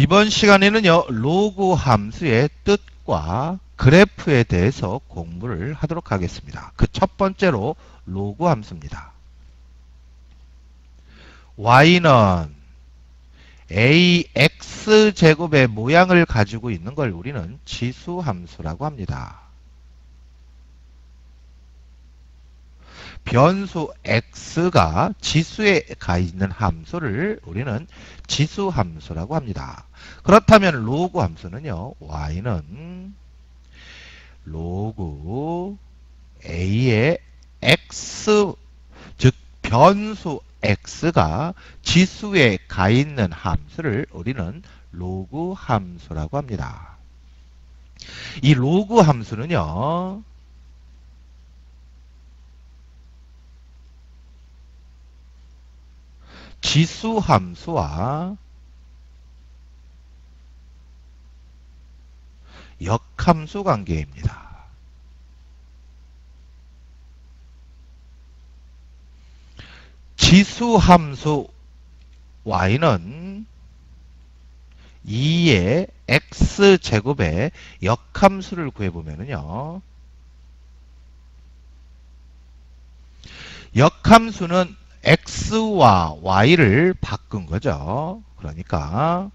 이번 시간에는요, 로그 함수의 뜻과 그래프에 대해서 공부를 하도록 하겠습니다. 그 첫 번째로 로그 함수입니다. y는 ax제곱의 모양을 가지고 있는 걸 우리는 지수 함수라고 합니다. 변수 x가 지수에 가 있는 함수를 우리는 지수 함수라고 합니다. 그렇다면 로그 함수는요, y는 로그 a의 x, 즉 변수 x가 지수에 가 있는 함수를 우리는 로그 함수라고 합니다. 이 로그 함수는요, 지수 함수와 역함수 관계입니다. 지수 함수 y는 2의 x제곱의 역함수를 구해보면요, 역함수는 x와 y를 바꾼 거죠. 그러니까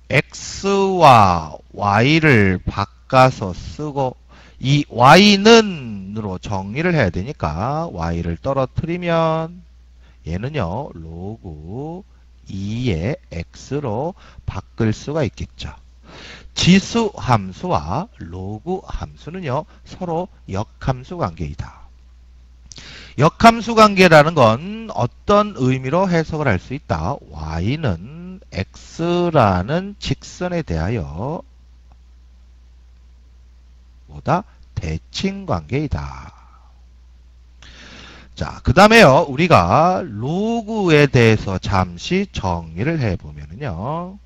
x와 y를 바꿔서 쓰고 이 y는으로 정리를 해야 되니까 y를 떨어뜨리면 얘는요, 로그 2의 x로 바꿀 수가 있겠죠. 지수 함수와 로그 함수는요, 서로 역함수 관계이다. 역함수 관계라는 건 어떤 의미로 해석을 할 수 있다. y는 x라는 직선에 대하여 뭐다? 대칭 관계이다. 자, 그 다음에요, 우리가 로그에 대해서 잠시 정리를 해보면요,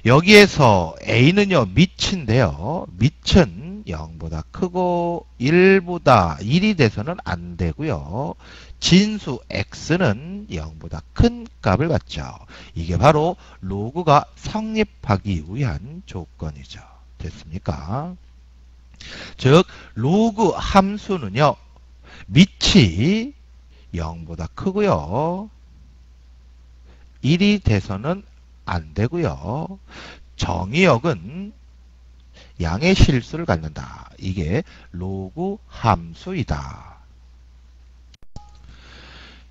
여기에서 a는요, 밑인데요, 밑은 0보다 크고 1보다 1이 돼서는 안 되고요, 진수 x는 0보다 큰 값을 갖죠. 이게 바로 로그가 성립하기 위한 조건이죠. 됐습니까? 즉 로그 함수는요, 밑이 0보다 크고요, 1이 돼서는 안 되고요, 정의역은 양의 실수를 갖는다. 이게 로그 함수이다.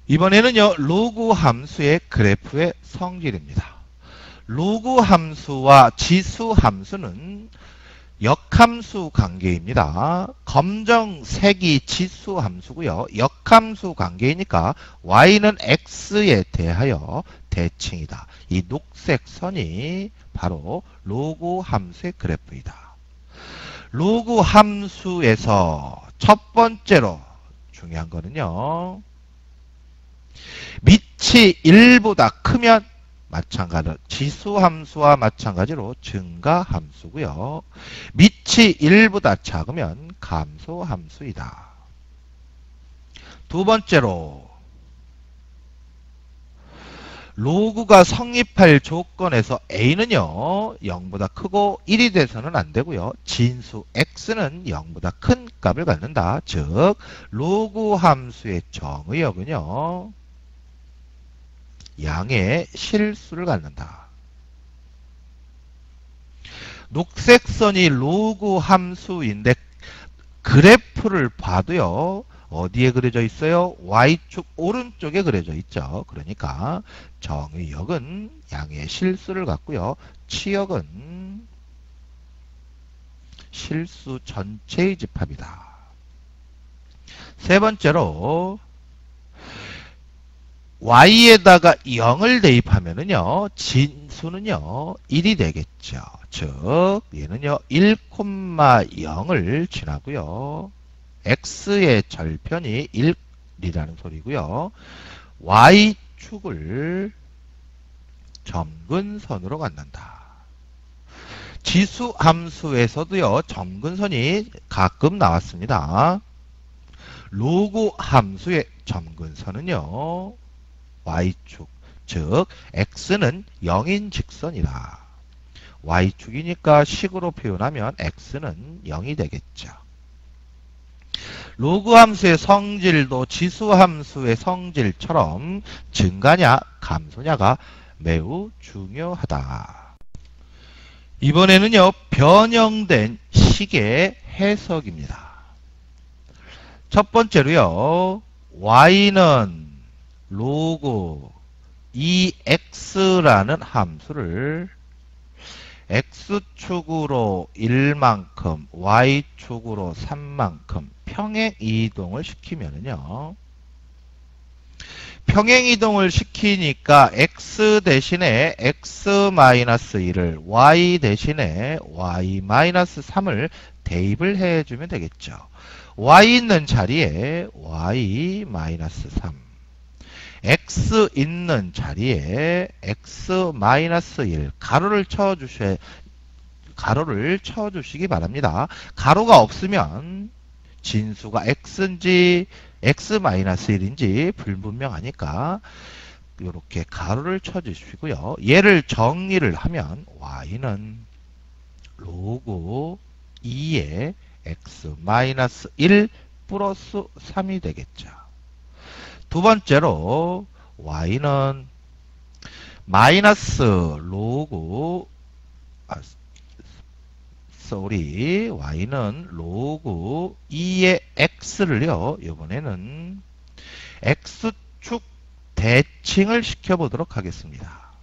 이번에는요, 로그 함수의 그래프의 성질입니다. 로그 함수와 지수 함수는 역함수 관계입니다. 검정색이 지수 함수고요, 역함수 관계이니까 y는 x에 대하여 대칭이다. 이 녹색 선이 바로 로그 함수의 그래프이다. 로그 함수에서 첫 번째로 중요한 거는요, 밑이 1보다 크면 마찬가지로 지수함수와 마찬가지로 증가함수고요, 밑이 1보다 작으면 감소함수이다. 두 번째로 로그가 성립할 조건에서 a는요, 0보다 크고 1이 돼서는 안 되고요, 진수 x는 0보다 큰 값을 갖는다. 즉 로그 함수의 정의역은요, 양의 실수를 갖는다. 녹색 선이 로그 함수인데 그래프를 봐도요, 어디에 그려져 있어요? y축 오른쪽에 그려져 있죠. 그러니까 정의역은 양의 실수를 갖고요, 치역은 실수 전체의 집합이다. 세 번째로 y에다가 0을 대입하면은요, 진수는요, 1이 되겠죠. 즉 얘는요, 1,0을 지나고요, x의 절편이 1이라는 소리고요, y축을 점근선으로 갖는다. 지수 함수에서도요, 점근선이 가끔 나왔습니다. 로그 함수의 점근선은요, y축 즉 x는 0인 직선이다. y축이니까 식으로 표현하면 x는 0이 되겠죠. 로그 함수의 성질도 지수 함수의 성질처럼 증가냐 감소냐가 매우 중요하다. 이번에는요, 변형된 식의 해석입니다. 첫 번째로요, y는 로그 2x라는 함수를 x축으로 1만큼, y축으로 3만큼 평행 이동을 시키면은요, 평행 이동을 시키니까 x 대신에 x-1을 y 대신에 y-3을 대입을 해주면 되겠죠. y 있는 자리에 y-3, x 있는 자리에 x-1 가로를 쳐주시기 바랍니다. 가로가 없으면 진수가 x인지 x-1인지 불분명하니까 이렇게 가로를 쳐주시고요. 얘를 정리를 하면 y는 로그 2의 x-1 플러스 3이 되겠죠. 두 번째로 y는 마이너스 로그 y는 로그 2의 x를요, 이번에는 x축 대칭을 시켜보도록 하겠습니다.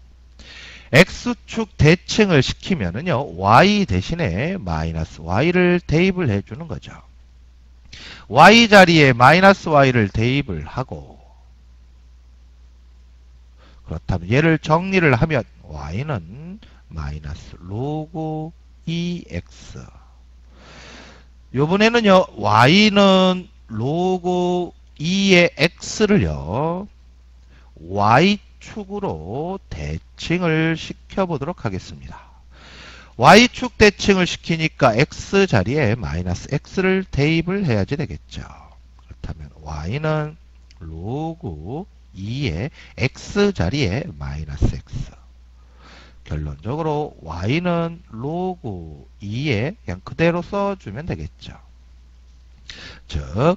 x축 대칭을 시키면은요, y 대신에 마이너스 y를 대입을 해주는 거죠. y 자리에 마이너스 y를 대입을 하고, 그렇다면 얘를 정리를 하면 y는 마이너스 로그 2x. 요번에는요, y는 로그 2의 x를요, y축으로 대칭을 시켜보도록 하겠습니다. y축 대칭을 시키니까 x 자리에 마이너스 x를 대입을 해야지 되겠죠. 그렇다면 y는 로그 2의 x 자리에 마이너스 x. 결론적으로 y는 로그 2에 그냥 그대로 써주면 되겠죠. 즉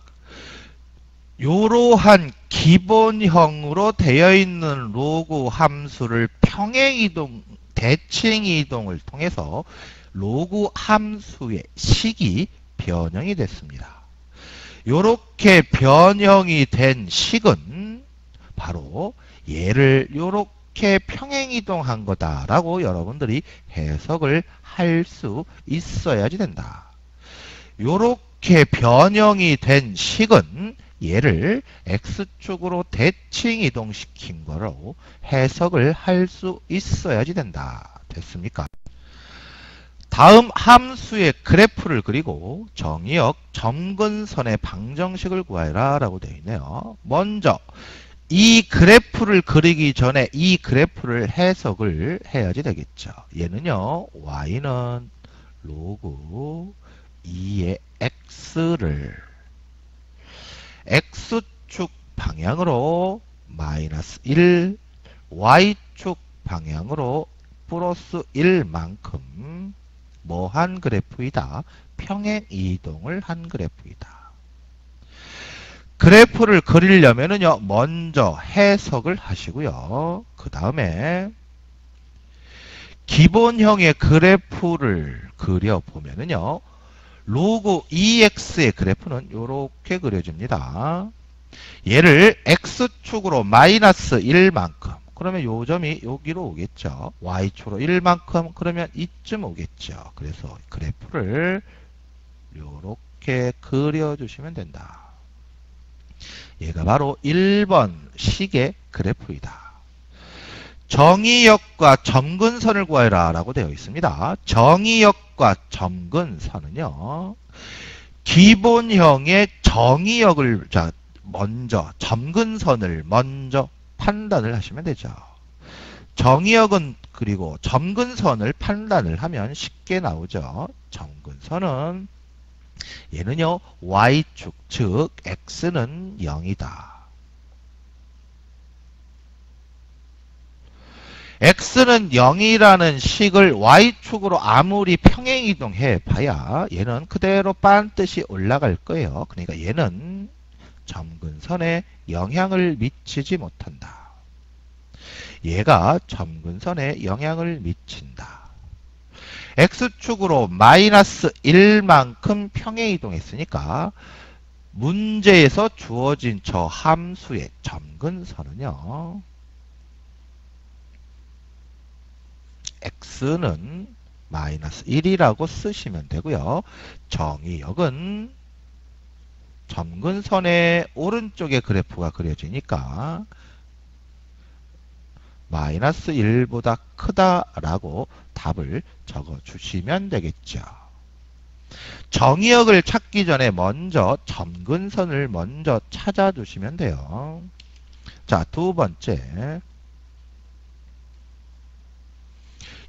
이러한 기본형으로 되어 있는 로그 함수를 평행이동, 대칭이동을 통해서 로그 함수의 식이 변형이 됐습니다. 이렇게 변형이 된 식은 바로 얘를 이렇게 평행이동한 거다라고 여러분들이 해석을 할 수 있어야지 된다. 이렇게 변형이 된 식은 얘를 x축으로 대칭 이동시킨 거로 해석을 할 수 있어야지 된다. 됐습니까? 다음 함수의 그래프를 그리고 정의역 점근선의 방정식을 구하라 라고 되어 있네요. 먼저 이 그래프를 그리기 전에 이 그래프를 해석을 해야지 되겠죠. 얘는요, y는 로그 2의 x를 x축 방향으로 마이너스 1, y축 방향으로 플러스 1만큼 뭐한 그래프이다? 평행 이동을 한 그래프이다. 그래프를 그리려면은요, 먼저 해석을 하시고요. 그 다음에 기본형의 그래프를 그려보면은요, 로그 2x의 그래프는 이렇게 그려집니다. 얘를 x축으로 마이너스 1만큼, 그러면 요 점이 여기로 오겠죠. y축으로 1만큼, 그러면 이쯤 오겠죠. 그래서 그래프를 이렇게 그려주시면 된다. 얘가 바로 1번 식의 그래프이다. 정의역과 점근선을 구하라 라고 되어 있습니다. 정의역과 점근선은요, 기본형의 정의역을 먼저, 점근선을 먼저 판단을 하시면 되죠. 정의역은 그리고 점근선을 판단을 하면 쉽게 나오죠. 점근선은 얘는요, y축, 즉 x는 0이다. x는 0이라는 식을 y축으로 아무리 평행이동해 봐야 얘는 그대로 반드시 올라갈 거예요. 그러니까 얘는 점근선에 영향을 미치지 못한다. 얘가 점근선에 영향을 미친다. x축으로 마이너스 1만큼 평행이동했으니까 문제에서 주어진 저 함수의 점근선은요. x는 마이너스 1이라고 쓰시면 되고요. 정의역은 점근선의 오른쪽에 그래프가 그려지니까 마이너스 1보다 크다라고 답을 적어주시면 되겠죠. 정의역을 찾기 전에 먼저 점근선을 먼저 찾아주시면 돼요. 자, 두 번째.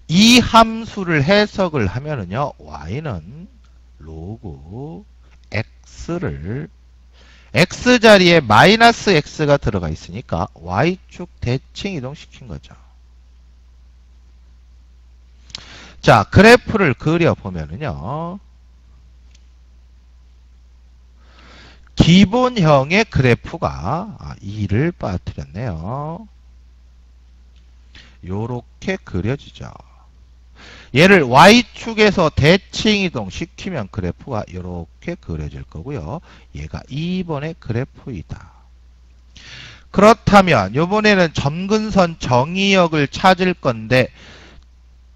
이 함수를 해석을 하면은요, y는 로그 x를 x 자리에 마이너스 x가 들어가 있으니까 y축 대칭 이동시킨 거죠. 자, 그래프를 그려보면은요, 기본형의 그래프가 2를 빠뜨렸네요. 요렇게 그려지죠. 얘를 y축에서 대칭 이동시키면 그래프가 이렇게 그려질 거고요. 얘가 2번의 그래프이다. 그렇다면 이번에는 점근선 정의역을 찾을 건데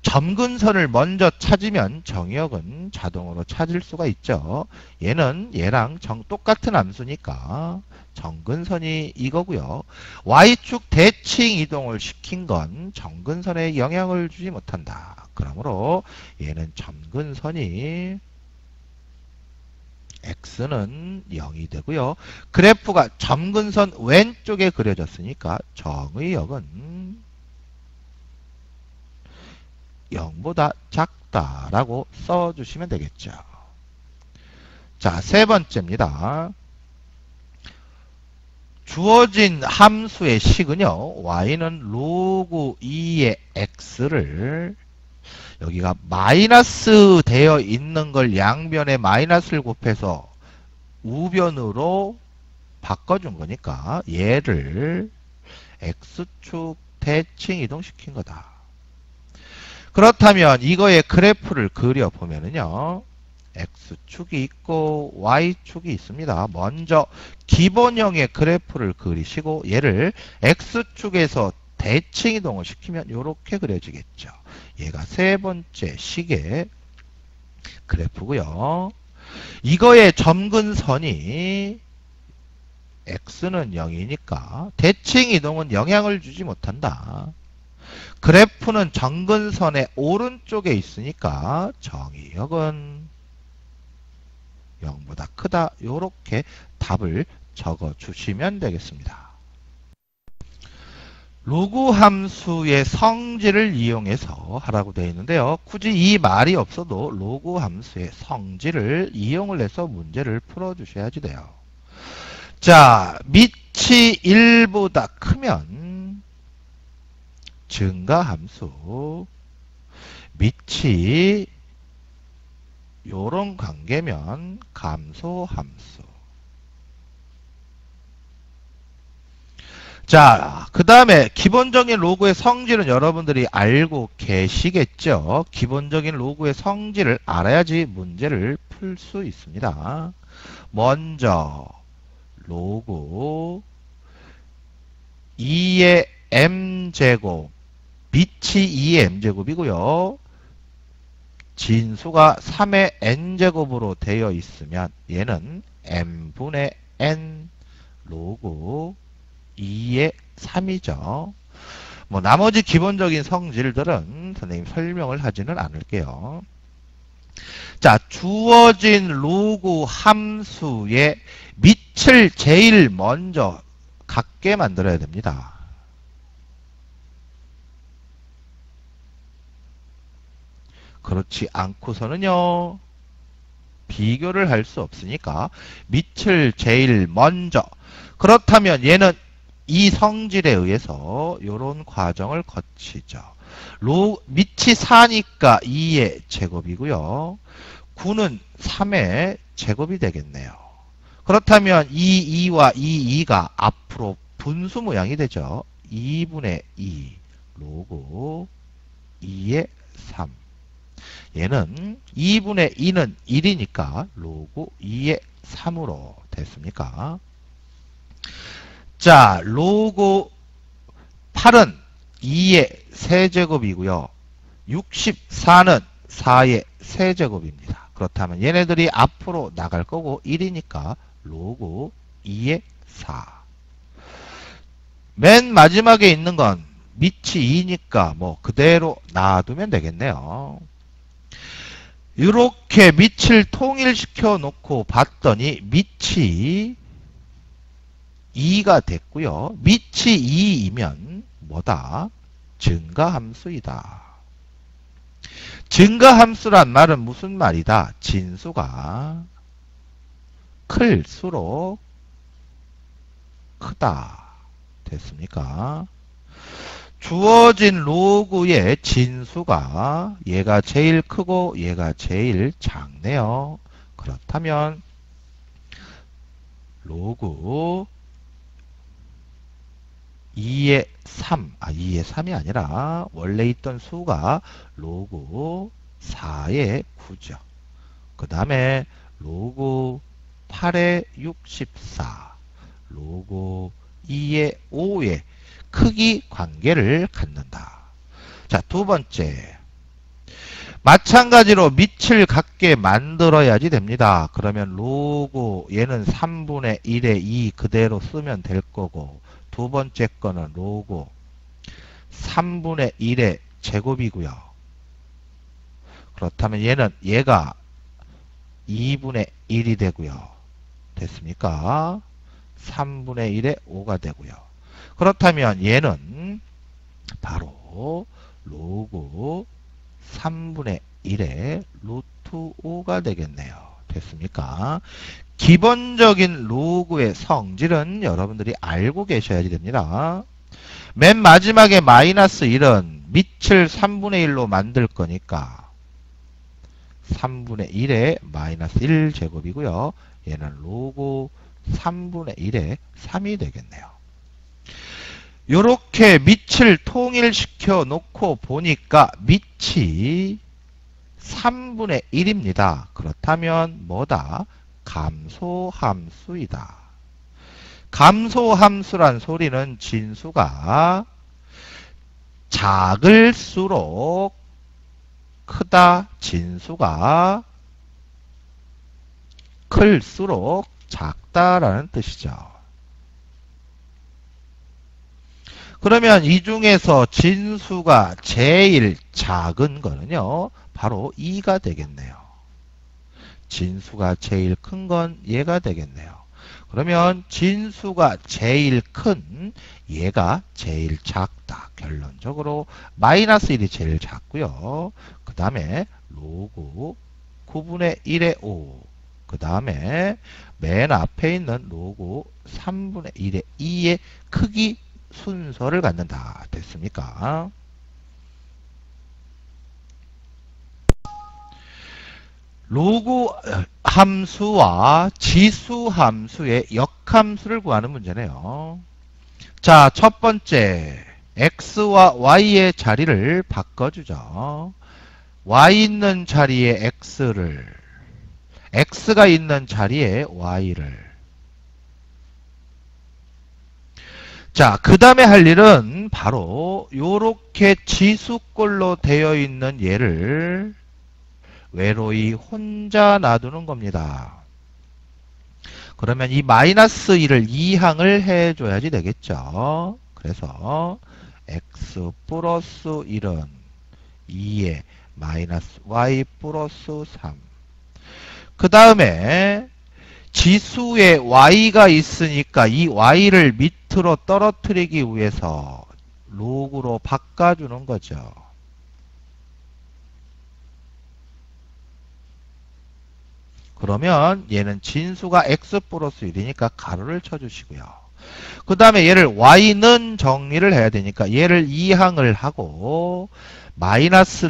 점근선을 먼저 찾으면 정의역은 자동으로 찾을 수가 있죠. 얘는 얘랑 똑같은 함수니까 점근선이 이거고요. y축 대칭 이동을 시킨 건 점근선에 영향을 주지 못한다. 그러므로 얘는 점근선이 x는 0이 되고요. 그래프가 점근선 왼쪽에 그려졌으니까 정의역은 0보다 작다라고 써주시면 되겠죠. 자, 세 번째입니다. 주어진 함수의 식은요, y는 로그 2의 x를 여기가 마이너스 되어 있는 걸 양변에 마이너스를 곱해서 우변으로 바꿔준 거니까 얘를 x축 대칭 이동시킨 거다. 그렇다면 이거의 그래프를 그려보면은요, x축이 있고 y축이 있습니다. 먼저 기본형의 그래프를 그리시고 얘를 x축에서 대칭 이동을 시키면 이렇게 그려지겠죠. 얘가 세 번째 식의 그래프고요. 이거의 점근선이 x는 0이니까 대칭 이동은 영향을 주지 못한다. 그래프는 점근선의 오른쪽에 있으니까 정의역은 0보다 크다. 이렇게 답을 적어 주시면 되겠습니다. 로그 함수의 성질을 이용해서 하라고 되어 있는데요. 굳이 이 말이 없어도 로그 함수의 성질을 이용을 해서 문제를 풀어주셔야지 돼요. 자, 밑이 1보다 크면 증가함수, 밑이 요런 관계면 감소함수. 자, 그 다음에 기본적인 로그의 성질은 여러분들이 알고 계시겠죠? 기본적인 로그의 성질을 알아야지 문제를 풀 수 있습니다. 먼저 로그 2의 m제곱, 밑이 2의 m제곱이고요. 진수가 3의 n제곱으로 되어 있으면 얘는 m분의 n 로그 2의 3이죠. 뭐 나머지 기본적인 성질들은 선생님 설명을 하지는 않을게요. 자, 주어진 로그 함수의 밑을 제일 먼저 같게 만들어야 됩니다. 그렇지 않고서는요, 비교를 할 수 없으니까 밑을 제일 먼저. 그렇다면 얘는 이 성질에 의해서 이런 과정을 거치죠. 밑이 4니까 2의 제곱이고요. 9는 3의 제곱이 되겠네요. 그렇다면 이 2와 이 2가 앞으로 분수 모양이 되죠. 2분의 2 로그 2의 3. 얘는 2분의 2는 1이니까 로그 2의 3으로 됐습니까? 자, 로그 8은 2의 세제곱이고요. 64는 4의 세제곱입니다. 그렇다면 얘네들이 앞으로 나갈 거고 1이니까 로그 2의 4. 맨 마지막에 있는 건 밑이 2니까 뭐 그대로 놔두면 되겠네요. 이렇게 밑을 통일시켜 놓고 봤더니 밑이 2가 됐고요. 밑이 2이면 뭐다? 증가함수이다. 증가함수란 말은 무슨 말이다? 진수가 클수록 크다. 됐습니까? 주어진 로그의 진수가 얘가 제일 크고 얘가 제일 작네요. 그렇다면 로그 2의 3, 2의 3이 아니라 원래 있던 수가 로그 4의 9죠. 그 다음에 로그 8의 64, 로그 2의 5의 크기 관계를 갖는다. 자, 두 번째. 마찬가지로 밑을 같게 만들어야지 됩니다. 그러면 로그 얘는 3분의 1의 2 그대로 쓰면 될 거고 두 번째 거는 로그 3분의 1의 제곱이고요. 그렇다면 얘가 2분의 1이 되고요. 됐습니까? 3분의 1의 5가 되고요. 그렇다면 얘는 바로 로그 3분의 1의 루트 5가 되겠네요. 됐습니까? 기본적인 로그의 성질은 여러분들이 알고 계셔야 됩니다. 맨 마지막에 마이너스 1은 밑을 3분의 1로 만들 거니까 3분의 1의 마이너스 1 제곱이고요. 얘는 로그 3분의 1의 3이 되겠네요. 요렇게 밑을 통일시켜 놓고 보니까 밑이 3분의 1입니다. 그렇다면 뭐다? 감소함수이다. 감소함수란 소리는 진수가 작을수록 크다. 진수가 클수록 작다라는 뜻이죠. 그러면 이 중에서 진수가 제일 작은 거는요. 바로 2가 되겠네요. 진수가 제일 큰 건 얘가 되겠네요. 그러면 진수가 제일 큰 얘가 제일 작다. 결론적으로 마이너스 1이 제일 작고요. 그 다음에 로그 9분의 1의 5. 그 다음에 맨 앞에 있는 로그 3분의 1의 2의 크기 순서를 갖는다. 됐습니까? 로그 함수와 지수 함수의 역함수를 구하는 문제네요. 자, 첫 번째 x와 y의 자리를 바꿔주죠. y 있는 자리에 x를, x가 있는 자리에 y를. 자, 그 다음에 할 일은 바로 요렇게 지수꼴로 되어 있는 얘를 외로이 혼자 놔두는 겁니다. 그러면 이 마이너스 1을 2항을 해줘야지 되겠죠. 그래서 x 플러스 1은 2에 마이너스 y 플러스 3. 그 다음에 지수에 y가 있으니까 이 y를 밑으로 떨어뜨리기 위해서 로그로 바꿔주는 거죠. 그러면 얘는 진수가 x 플러스 1이니까 가로를 쳐주시고요. 그 다음에 얘를 y는 정리를 해야 되니까 얘를 이항을 하고 마이너스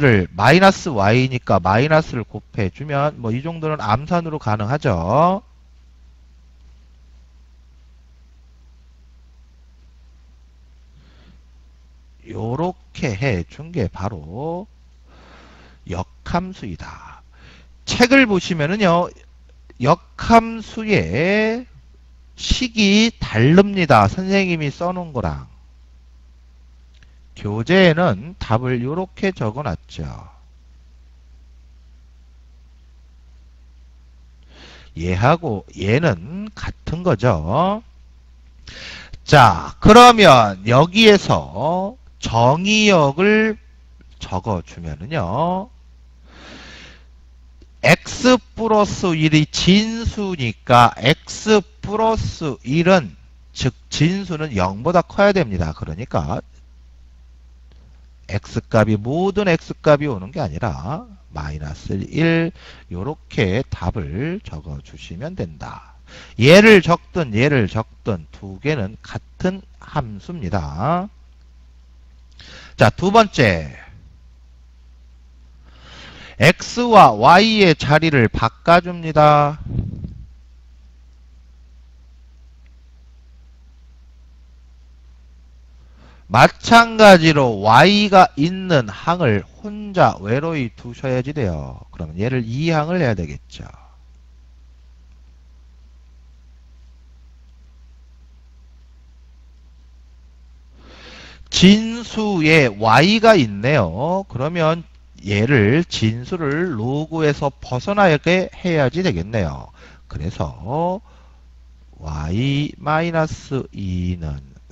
y니까 마이너스를 곱해주면 뭐 이 정도는 암산으로 가능하죠. 요렇게 해준 게 바로 역함수이다. 책을 보시면은요, 역함수의 식이 다릅니다. 선생님이 써놓은 거랑. 교재에는 답을 요렇게 적어놨죠. 얘하고 얘는 같은 거죠. 자, 그러면 여기에서 정의역을 적어주면은요, x 플러스 1이 진수니까 x 플러스 1은 즉 진수는 0보다 커야 됩니다. 그러니까 x값이 모든 x값이 오는 게 아니라 마이너스 1 요렇게 답을 적어주시면 된다. 얘를 적든 두 개는 같은 함수입니다. 자, 두 번째. x와 y의 자리를 바꿔줍니다. 마찬가지로 y가 있는 항을 혼자 외로이 두셔야지 돼요. 그러면 얘를 2항을 해야 되겠죠. 진수에 y가 있네요. 그러면 얘를 진수를 로그에서 벗어나게 해야지 되겠네요. 그래서 y-2는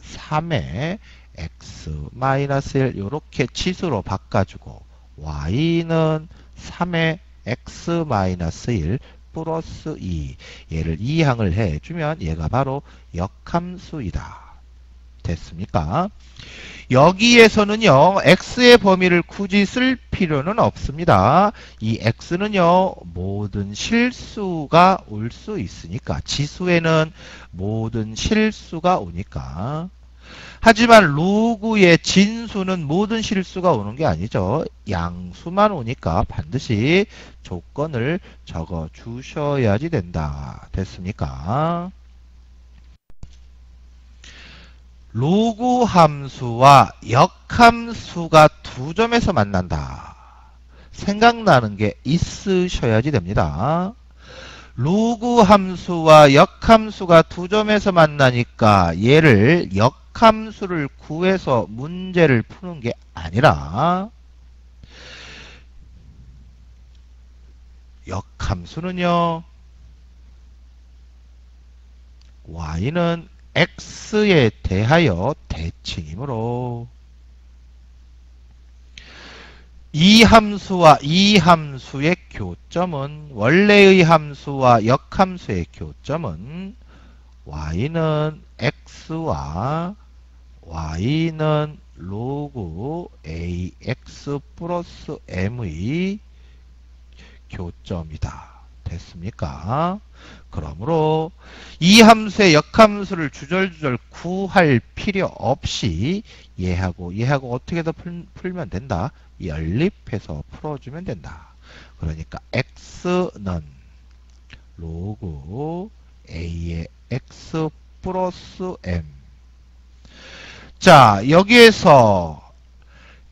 3에 x-1 이렇게 치수로 바꿔주고 y는 3에 x-1 플러스 2 얘를 2항을 해주면 얘가 바로 역함수이다. 됐습니까? 여기에서는요, x의 범위를 굳이 쓸 필요는 없습니다. 이 x는요, 모든 실수가 올 수 있으니까, 지수에는 모든 실수가 오니까. 하지만 로그의 진수는 모든 실수가 오는 게 아니죠. 양수만 오니까 반드시 조건을 적어 주셔야지 된다. 됐습니까? 로그 함수와 역함수가 두 점에서 만난다. 생각나는 게 있으셔야지 됩니다. 로그 함수와 역함수가 두 점에서 만나니까 얘를 역함수를 구해서 문제를 푸는 게 아니라 역함수는요, y는 x에 대하여 대칭이므로 이 함수와 이 함수의 교점은 원래의 함수와 역함수의 교점은 y는 x와 y는 로그 ax 플러스 m의 교점이다. 됐습니까? 그러므로 이 함수의 역함수를 주절주절 구할 필요 없이 얘하고 어떻게든 풀면 된다. 연립해서 풀어주면 된다. 그러니까 x는 로그 a의 x 플러스 m. 자, 여기에서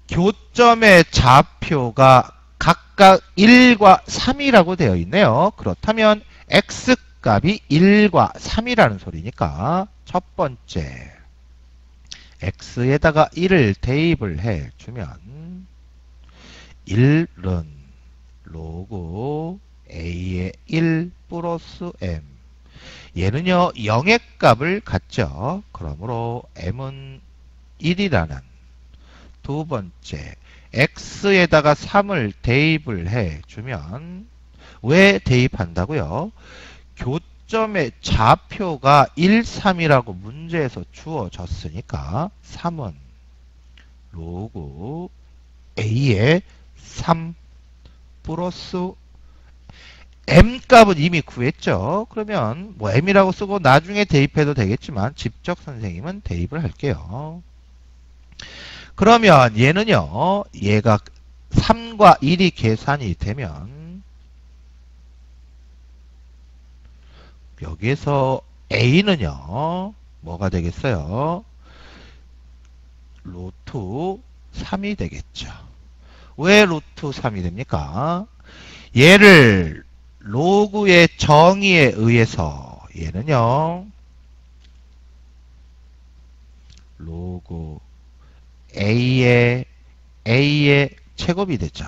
교점의 좌표가 각각 1과 3이라고 되어 있네요. 그렇다면 x값이 1과 3이라는 소리니까 첫 번째 x에다가 1을 대입을 해주면 1은 로그 a의 1 플러스 m. 얘는요 0의 값을 갖죠. 그러므로 m은 1이라는 두 번째 x에다가 3을 대입을 해주면 왜 대입한다고요? 교점의 좌표가 1, 3이라고 문제에서 주어졌으니까 3은 로그 a의 3 플러스 m 값은 이미 구했죠. 그러면 뭐 m이라고 쓰고 나중에 대입해도 되겠지만 직접 선생님은 대입을 할게요. 그러면 얘는요. 얘가 3과 1이 계산이 되면 여기에서 a는요. 뭐가 되겠어요? 루트 3이 되겠죠. 왜 루트 3이 됩니까? 얘를 로그의 정의에 의해서 얘는요. 로그 A의 제곱이 되죠.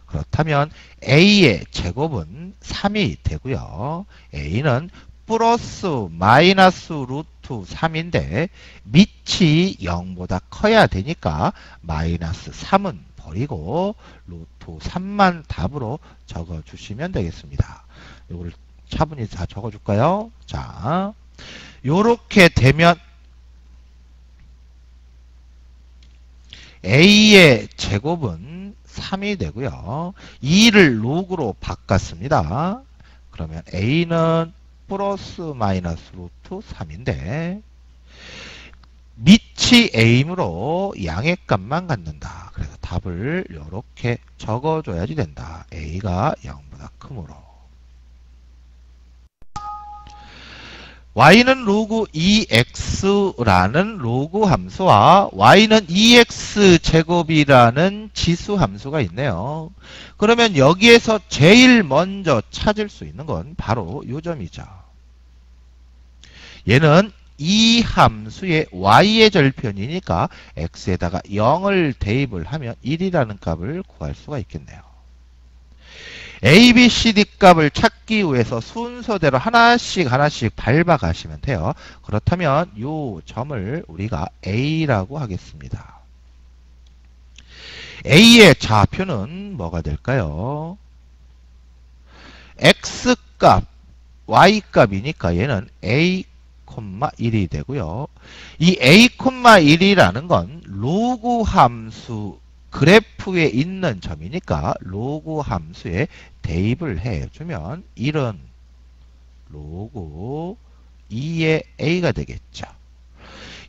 그렇다면 A의 제곱은 3이 되고요. A는 플러스 마이너스 루트 3인데 밑이 0보다 커야 되니까 마이너스 3은 버리고 루트 3만 답으로 적어주시면 되겠습니다. 이거를 차분히 다 적어줄까요? 자, 요렇게 되면 A의 제곱은 3이 되고요. 2를 로그로 바꿨습니다. 그러면 A는 플러스 마이너스 루트 3인데 밑이 A이므로 양의 값만 갖는다. 그래서 답을 이렇게 적어줘야지 된다. A가 0보다 크므로. y는 로그 2x라는 로그 함수와 y는 2x 제곱이라는 지수 함수가 있네요. 그러면 여기에서 제일 먼저 찾을 수 있는 건 바로 이 점이죠. 얘는 이 함수의 y의 절편이니까 x에다가 0을 대입을 하면 1이라는 값을 구할 수가 있겠네요. A, B, C, D 값을 찾기 위해서 순서대로 하나씩 밟아 가시면 돼요. 그렇다면 이 점을 우리가 A라고 하겠습니다. A의 좌표는 뭐가 될까요? X값, Y값이니까 얘는 A, 1이 되고요. 이 A, 1이라는 건 로그 함수 그래프에 있는 점이니까 로그 함수에 대입을 해주면 1은 로그 2의 A가 되겠죠.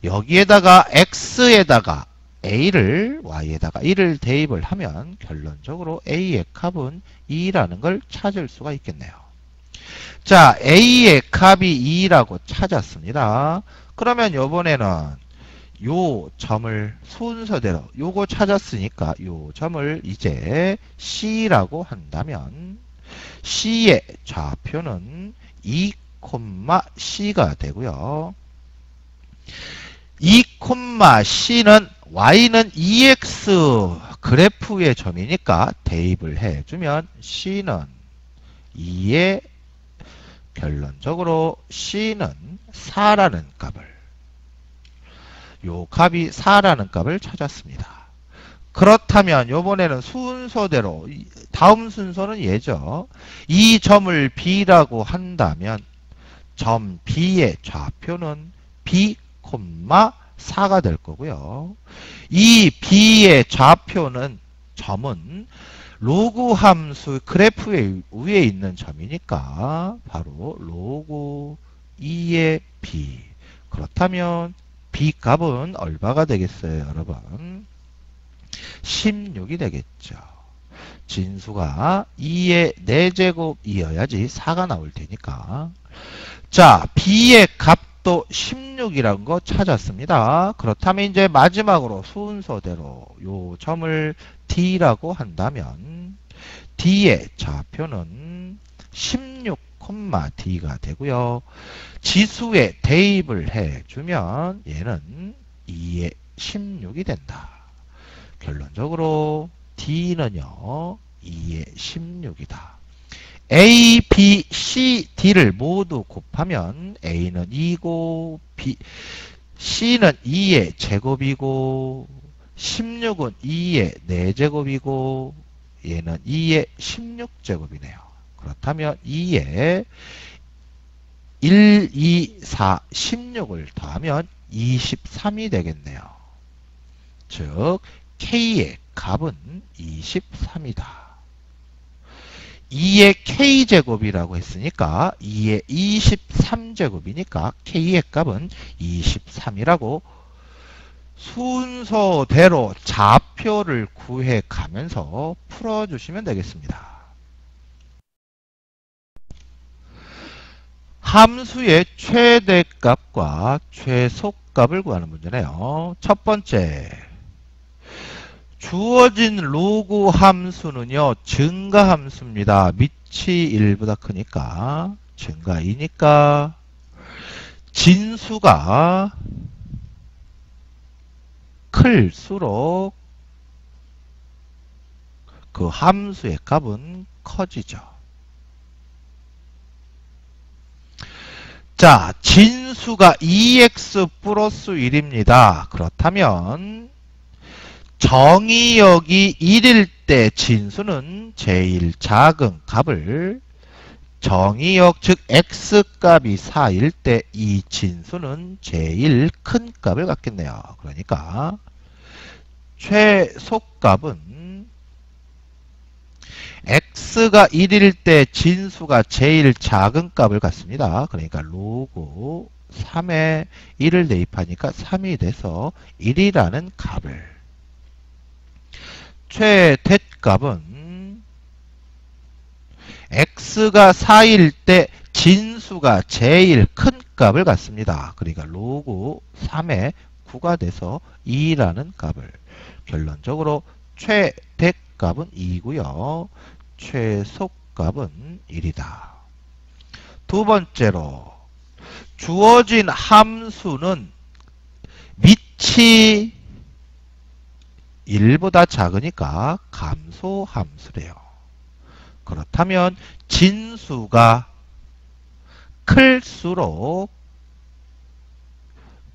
여기에다가 X에다가 A를 Y에다가 1을 대입을 하면 결론적으로 A의 값은 2라는 걸 찾을 수가 있겠네요. 자, A의 값이 2라고 찾았습니다. 그러면 이번에는 요 점을 순서대로 요거 찾았으니까 요 점을 이제 C라고 한다면 C의 좌표는 2, C가 되고요. 2, C는 Y는 2X 그래프의 점이니까 대입을 해주면 C는 2의 결론적으로 C는 4라는 값을 요 값이 4라는 값을 찾았습니다. 그렇다면 요번에는 순서대로 다음 순서는 얘죠. 이 점을 B라고 한다면 점 B의 좌표는 B, 4가 될 거고요. 이 B의 좌표는 점은 로그 함수 그래프 위에 있는 점이니까 바로 로그 2의 B. 그렇다면 B 값은 얼마가 되겠어요, 여러분? 16이 되겠죠. 진수가 2의 4제곱이어야지 4가 나올 테니까. 자, B의 값도 16이라는 거 찾았습니다. 그렇다면 이제 마지막으로 순서대로 요 점을 D라고 한다면 D의 좌표는 16, D가 되고요. 지수에 대입을 해주면 얘는 2의 16이 된다. 결론적으로 D는요 2의 16이다. A, B, C, D를 모두 곱하면 A는 2고 C는 2의 제곱이고 16은 2의 4제곱이고 얘는 2의 16제곱이네요. 그렇다면 2의 1, 2, 4, 16을 더하면 23이 되겠네요. 즉 K의 값은 23이다. 2의 k제곱이라고 했으니까 2의 23제곱이니까 k의 값은 23이라고 순서대로 좌표를 구해 가면서 풀어주시면 되겠습니다. 함수의 최대값과 최소값을 구하는 문제네요. 첫 번째, 주어진 로그 함수는요, 증가함수입니다. 밑이 1보다 크니까 증가 2니까 진수가 클수록 그 함수의 값은 커지죠. 자, 진수가 2x 플러스 1입니다. 그렇다면 정의역이 1일 때 진수는 제일 작은 값을, 정의역 즉 x값이 4일 때 이 진수는 제일 큰 값을 갖겠네요. 그러니까 최소값은 x가 1일 때 진수가 제일 작은 값을 갖습니다. 그러니까 로그 3에 1을 대입하니까 3이 돼서 1이라는 값을, 최대값은 x가 4일 때 진수가 제일 큰 값을 갖습니다. 그러니까 로그 3에 9가 돼서 2라는 값을, 결론적으로 최대값은 2고요. 최소값은 1이다. 두 번째로, 주어진 함수는 밑이 1보다 작으니까 감소함수래요. 그렇다면 진수가 클수록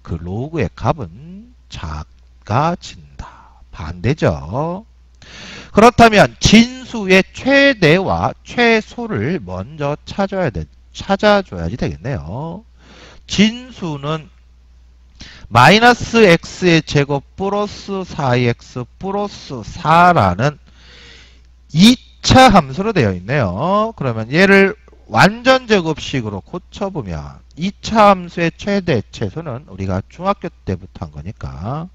그 로그의 값은 작아진다. 반대죠. 그렇다면 진수의 최대와 최소를 먼저 찾아줘야지 되겠네요. 진수는 마이너스 x의 제곱 플러스 4x 플러스 4라는 2차 함수로 되어 있네요. 그러면 얘를 완전 제곱식으로 고쳐보면 2차 함수의 최대, 최소는 우리가 중학교 때부터 한 거니까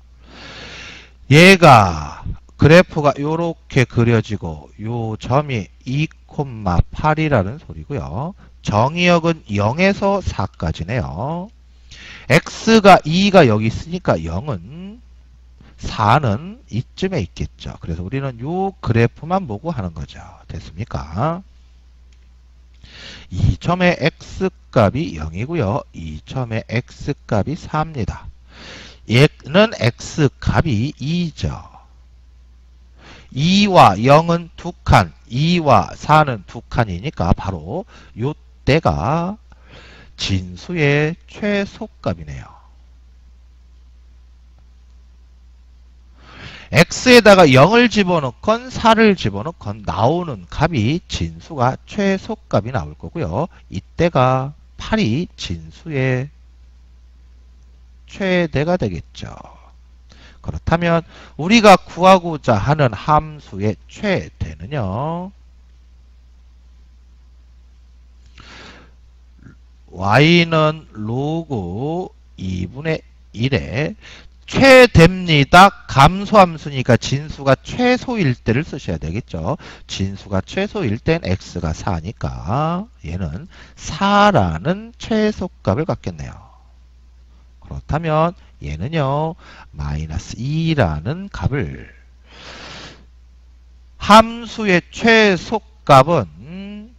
얘가 그래프가 이렇게 그려지고 요 점이 2,8이라는 소리고요. 정의역은 0에서 4까지네요. x가 2가 여기 있으니까 0은 4는 이쯤에 있겠죠. 그래서 우리는 요 그래프만 보고 하는 거죠. 됐습니까? 이 점의 x값이 0이고요. 이 점의 x값이 4입니다. 얘는 x값이 2죠. 2와 0은 두 칸, 2와 4는 두 칸이니까 바로 요때가 진수의 최소값이네요. x에다가 0을 집어넣건 4를 집어넣건 나오는 값이 진수가 최소값이 나올 거고요. 이때가 8이 진수의 최대가 되겠죠. 그렇다면 우리가 구하고자 하는 함수의 최대는요, y는 로그 2분의 1에 최대입니다. 감소함수니까 진수가 최소일 때를 쓰셔야 되겠죠. 진수가 최소일 땐 x가 4니까 얘는 4라는 최소값을 갖겠네요. 그렇다면 얘는요, 마이너스 2라는 값을, 함수의 최소값은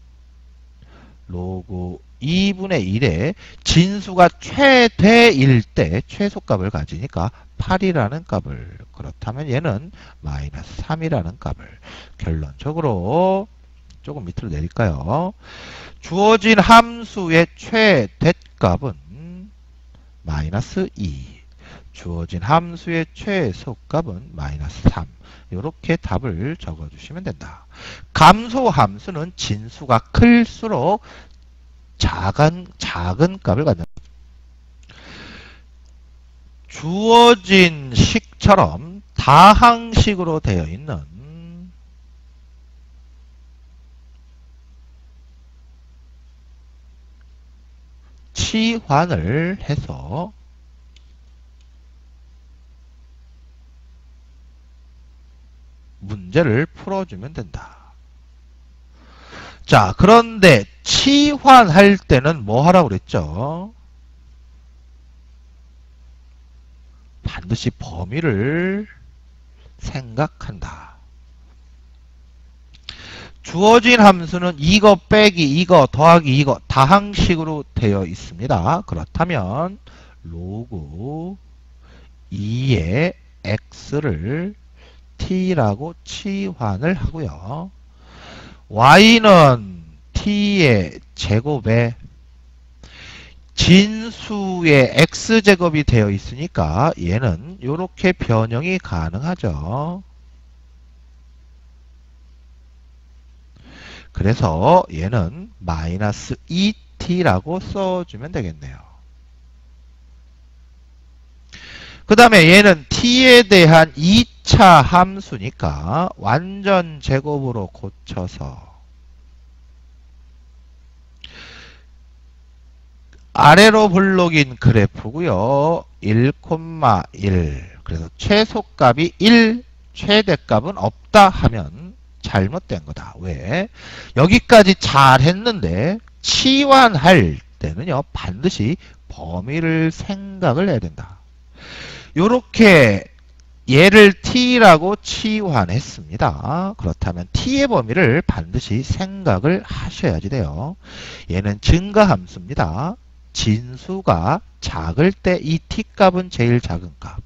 로그 2분의 1에 진수가 최대일 때 최소값을 가지니까 8이라는 값을, 그렇다면 얘는 마이너스 3이라는 값을, 결론적으로 조금 밑으로 내릴까요? 주어진 함수의 최대값은 마이너스 2, 주어진 함수의 최소값은 마이너스 3. 이렇게 답을 적어주시면 된다. 감소함수는 진수가 클수록 작은 값을 갖는, 주어진 식처럼 다항식으로 되어 있는 치환을 해서 문제를 풀어주면 된다. 자, 그런데 치환할 때는 뭐 하라고 그랬죠? 반드시 범위를 생각한다. 주어진 함수는 이거 빼기 이거 더하기 이거 다항식으로 되어 있습니다. 그렇다면 로그 2의 x를 t라고 치환을 하고요. y는 t의 제곱에 진수의 x제곱이 되어 있으니까 얘는 이렇게 변형이 가능하죠. 그래서 얘는 마이너스 2t라고 써주면 되겠네요. 그 다음에 얘는 t에 대한 2차 함수니까 완전 제곱으로 고쳐서 아래로 블록인 그래프고요. 1,1 그래서 최소값이 1 최대값은 없다 하면 잘못된 거다. 왜? 여기까지 잘 했는데 치환할 때는요 반드시 범위를 생각을 해야 된다. 요렇게 얘를 t라고 치환했습니다. 그렇다면 t의 범위를 반드시 생각을 하셔야지 돼요. 얘는 증가함수입니다. 진수가 작을 때 이 t값은 제일 작은 값.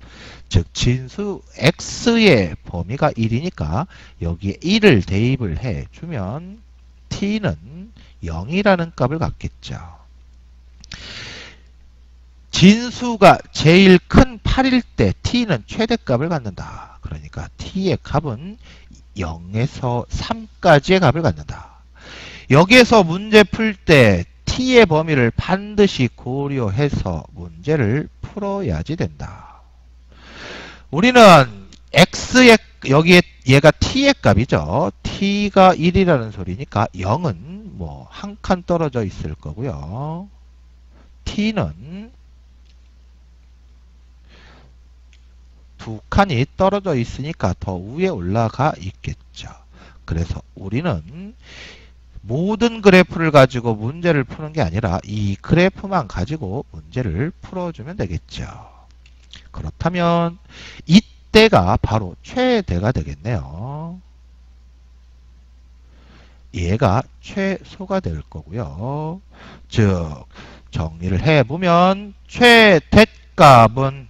즉 진수 x의 범위가 1이니까 여기에 1을 대입을 해주면 t는 0이라는 값을 갖겠죠. 진수가 제일 큰 8일 때 t는 최대값을 갖는다. 그러니까 t의 값은 0에서 3까지의 값을 갖는다. 여기에서 문제 풀 때 t의 범위를 반드시 고려해서 문제를 풀어야지 된다. 우리는 x의 여기에 얘가 t의 값이죠. t가 1이라는 소리니까 0은 뭐 한 칸 떨어져 있을 거고요. t는 두 칸이 떨어져 있으니까 더 위에 올라가 있겠죠. 그래서 우리는 모든 그래프를 가지고 문제를 푸는 게 아니라 이 그래프만 가지고 문제를 풀어주면 되겠죠. 그렇다면 이때가 바로 최대가 되겠네요. 얘가 최소가 될 거고요. 즉 정리를 해보면 최대값은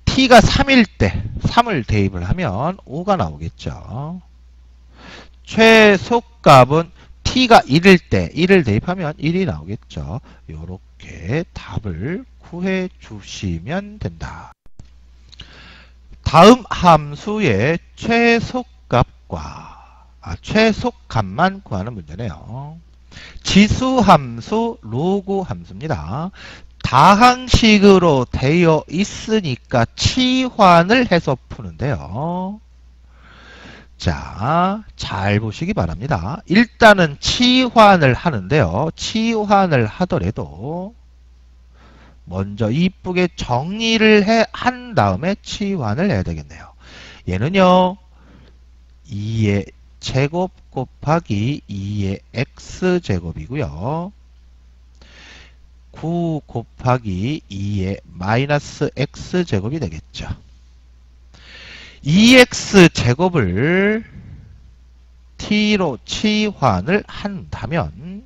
t가 3일 때 3을 대입을 하면 5가 나오겠죠. 최소값은 t가 1일 때 1을 대입하면 1이 나오겠죠. 이렇게 답을 구해 주시면 된다. 다음 함수의 최소값만 구하는 문제네요. 지수함수 로그 함수입니다. 다항식으로 되어 있으니까 치환을 해서 푸는데요. 자, 잘 보시기 바랍니다. 일단은 치환을 하는데요. 치환을 하더라도 먼저 이쁘게 정리를 한 다음에 치환을 해야 되겠네요. 얘는요. 2의 제곱 곱하기 2의 x제곱이고요. 9 곱하기 2의 마이너스 x제곱이 되겠죠. 2x제곱을 t로 치환을 한다면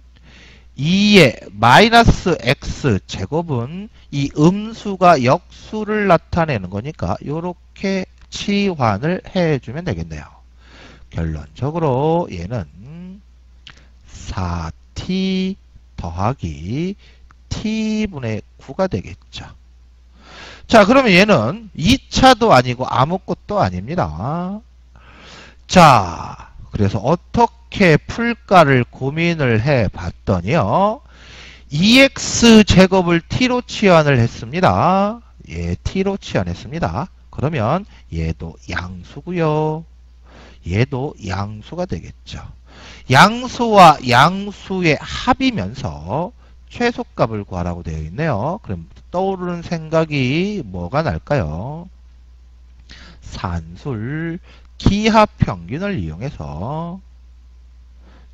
2의 마이너스 x제곱은 이 음수가 역수를 나타내는 거니까 이렇게 치환을 해주면 되겠네요. 결론적으로 얘는 4t 더하기 t분의 9가 되겠죠. 자, 그러면 얘는 2차도 아니고 아무것도 아닙니다. 자, 그래서 어떻게 풀까를 고민을 해 봤더니요. 2x제곱을 t로 치환을 했습니다. 예, t로 치환했습니다. 그러면 얘도 양수고요. 얘도 양수가 되겠죠. 양수와 양수의 합이면서 최소값을 구하라고 되어 있네요. 그럼 떠오르는 생각이 뭐가 날까요? 산술 기하평균을 이용해서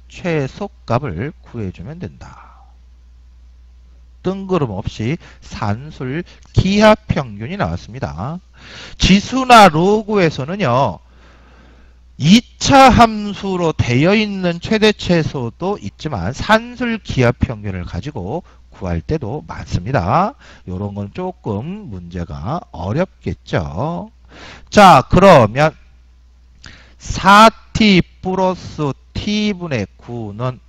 최소값을 구해주면 된다. 뜬구름 없이 산술 기하평균이 나왔습니다. 지수나 로그에서는요, 2차 함수로 되어 있는 최대 최소도 있지만 산술 기하평균을 가지고 구할 때도 많습니다. 이런 건 조금 문제가 어렵겠죠. 자, 그러면 4t 플러스 t분의 9는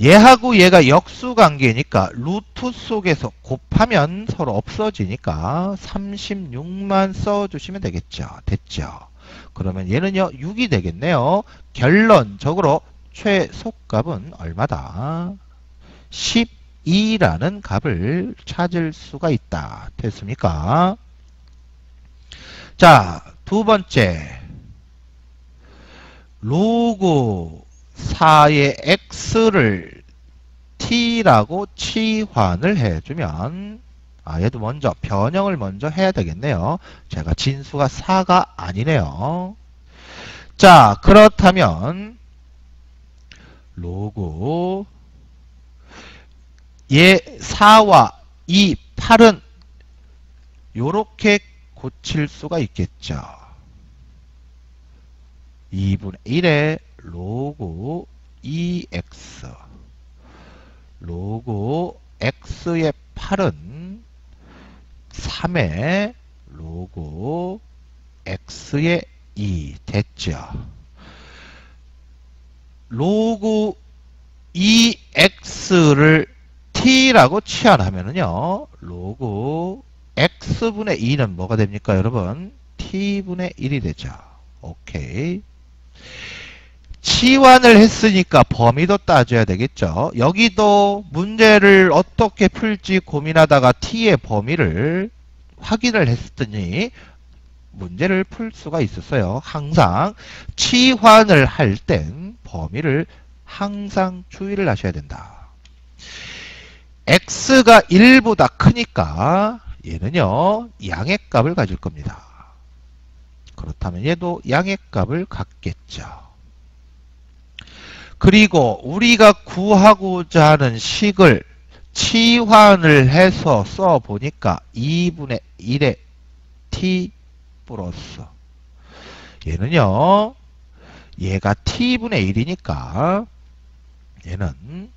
얘하고 얘가 역수관계니까 루트 속에서 곱하면 서로 없어지니까 36만 써주시면 되겠죠. 됐죠. 그러면 얘는요 6이 되겠네요. 결론적으로 최소값은 얼마다? 12라는 값을 찾을 수가 있다. 됐습니까? 자, 두 번째 로그 4의 x를 t라고 치환을 해주면 얘도 먼저 변형을 먼저 해야 되겠네요. 제가 진수가 4가 아니네요. 자, 그렇다면 로그 얘 4와 이 8은 요렇게 고칠 수가 있겠죠. 2분의 1의 로그 2x 로그 x의 8은 3의 로그 x의 2 됐죠. 로그 2x를 t라고 치환하면은요 로그 x분의 2는 뭐가 됩니까 여러분? t분의 1이 되죠. 오케이. 치환을 했으니까 범위도 따져야 되겠죠. 여기도 문제를 어떻게 풀지 고민하다가 t의 범위를 확인을 했더니 문제를 풀 수가 있었어요. 항상 치환을 할 땐 범위를 항상注意를 하셔야 된다. x가 1보다 크니까 얘는요 양의 값을 가질 겁니다. 그렇다면 얘도 양의 값을 갖겠죠. 그리고 우리가 구하고자 하는 식을 치환을 해서 써보니까 2분의 1의 t 플러스 얘는요 얘가 t분의 1이니까 얘는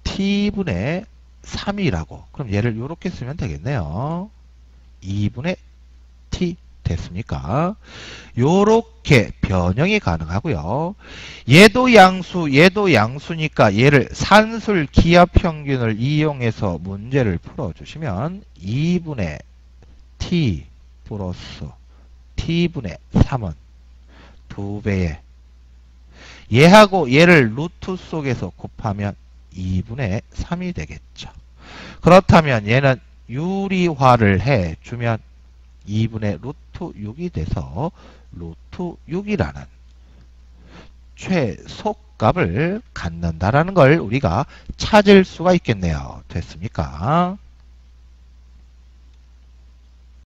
t분의 3이라고 그럼 얘를 이렇게 쓰면 되겠네요. 2분의 t 됐습니까? 요렇게 변형이 가능하고요. 얘도 양수, 얘도 양수니까 얘를 산술 기하평균을 이용해서 문제를 풀어주시면 2분의 t 플러스 t분의 3은 2배의 얘하고 얘를 루트 속에서 곱하면 2분의 3이 되겠죠. 그렇다면 얘는 유리화를 해주면 2분의 루트 6이 돼서 루트 6이라는 최소값을 갖는다라는 걸 우리가 찾을 수가 있겠네요. 됐습니까?